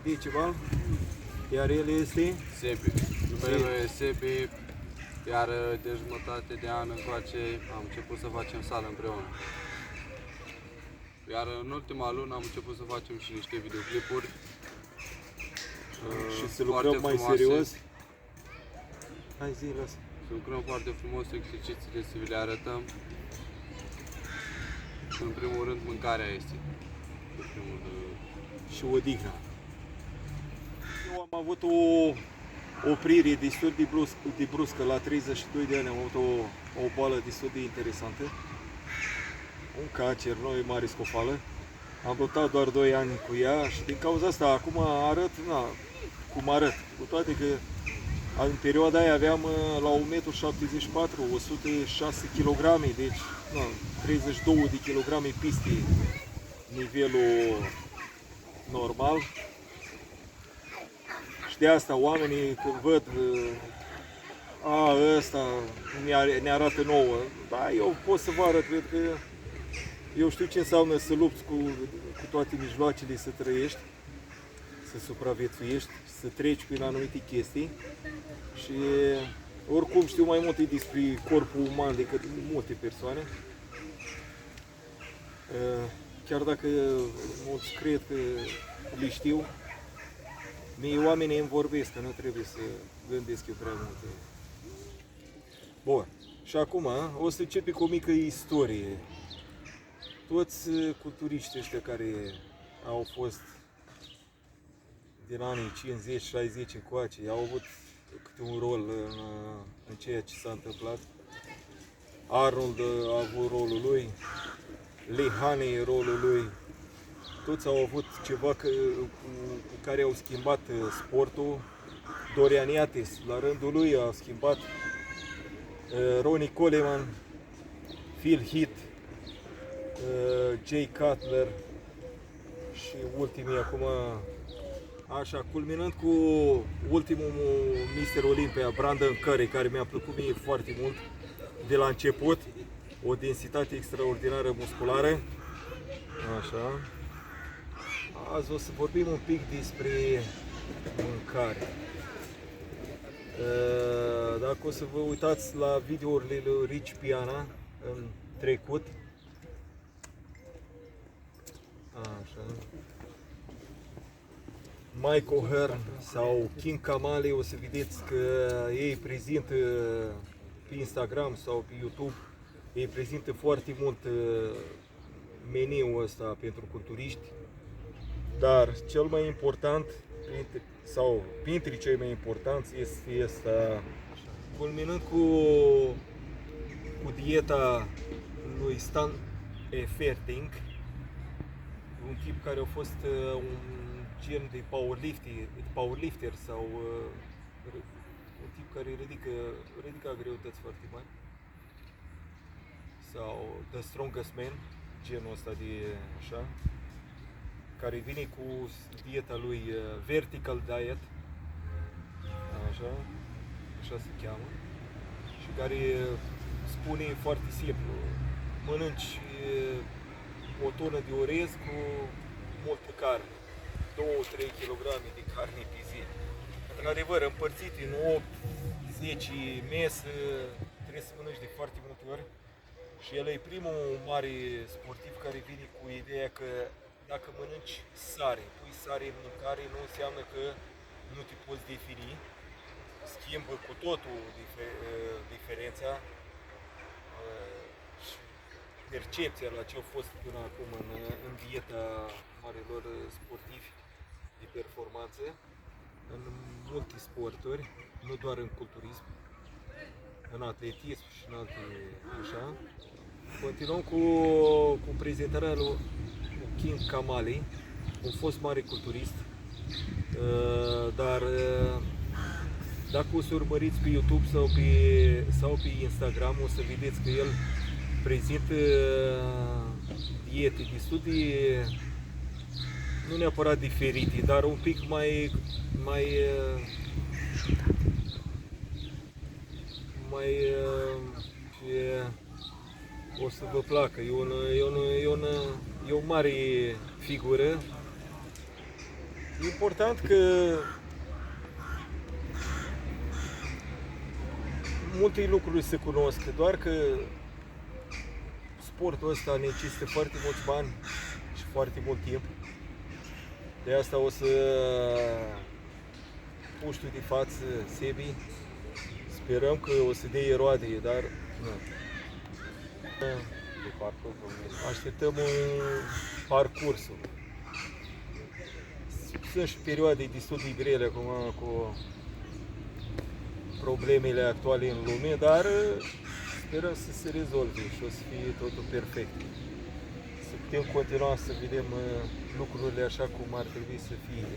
Decibel, iar el este? Sebi. Numele meu e Sebi, iar de jumătate de an încoace am început să facem sală împreună. Iar în ultima lună am început să facem și niște videoclipuri. Și să lucrăm mai serios. Hai zi, lasă. Să lucrăm foarte frumos, exercițiile să vi le arătăm. În primul rând, mâncarea este. În primul rând. Și odihna. Eu am avut o oprire destul de bruscă la 32 de ani, am avut o boală destul de interesantă. Un cancer, noi mare scofală. Am luptat doar 2 ani cu ea și din cauza asta acum arăt, cum arăt. Cu toate că în perioada aia aveam la 1,74 m, 106 kg, deci 32 de kg peste nivelul normal. Și de asta oamenii când văd ăsta ne arată nouă, da, eu pot să vă arăt, cred că eu știu ce înseamnă să lupți cu toate mijloacele să trăiești, să supraviețuiești, să treci prin anumite chestii și oricum știu mai multe despre corpul uman decât multe persoane. Chiar dacă mulți cred că le știu, mie oamenii îmi vorbesc, că nu trebuie să gândesc eu prea multe. Bun, și acum o să începe cu o mică istorie. Toți culturiștii ăștia care au fost din anii 50-60 încoace, au avut câte un rol în ceea ce s-a întâmplat. Arnold a avut rolul lui, Lehane rolul lui, toți au avut ceva cu care au schimbat sportul. Dorian Yates, la rândul lui, a schimbat. Ronnie Coleman, Phil Heath, Jay Cutler și ultimii acum, așa, culminând cu ultimul Mr. Olympia, Brandon Curry, care mi-a plăcut mie foarte mult de la început, o densitate extraordinară musculară. Așa. Azi o să vorbim un pic despre mâncare. Dacă o să vă uitați la videourile lui Rich Piana în trecut, așa, Michael Hearn sau King Kamali, o să vedeți că ei prezintă pe Instagram sau pe YouTube, ei prezintă foarte mult meniul ăsta pentru culturiști, dar cel mai important sau printre cei mai importanți este asta, culminând cu dieta lui Stan Efferding, un tip care a fost un gen de powerlifter sau un tip care ridica greutăți foarte mari, sau The Strongest Man, genul ăsta de așa, care vine cu dieta lui Vertical Diet, așa se cheamă, și care spune foarte simplu: mănânci o tonă de orez cu multă carne, 2-3 kg de carne pe zi. Într-adevăr, împărțit în 8-10 mese, trebuie să mănânci de foarte multe ori. Și el e primul mare sportiv care vine cu ideea că dacă mănânci sare, pui sare în mâncare, nu înseamnă că nu te poți defini. Schimbă cu totul diferența și percepția la ce au fost până acum în dieta marilor sportivi de performanță, în multe sporturi, nu doar în culturism, în atletism și în alte așa. Continuăm cu prezentarea lui King Kamali, un fost mare culturist, dar dacă o să urmăriți pe YouTube sau pe Instagram, o să vedeți că el prezintă diete destul de, nu neapărat diferite, dar un pic mai o să vă placă. E o mare figură E important că multe lucruri se cunosc, doar că sportul ăsta necesită foarte mulți bani și foarte mult timp. De asta o să puși tu de față Sebi. Sperăm că o să dea roade, dar nu. De parcursul Așteptăm parcursul. Sunt și perioade destul de grele acum cu problemele actuale în lume, dar sperăm să se rezolve și o să fie totul perfect. Să putem continua să vedem lucrurile așa cum ar trebui să fie.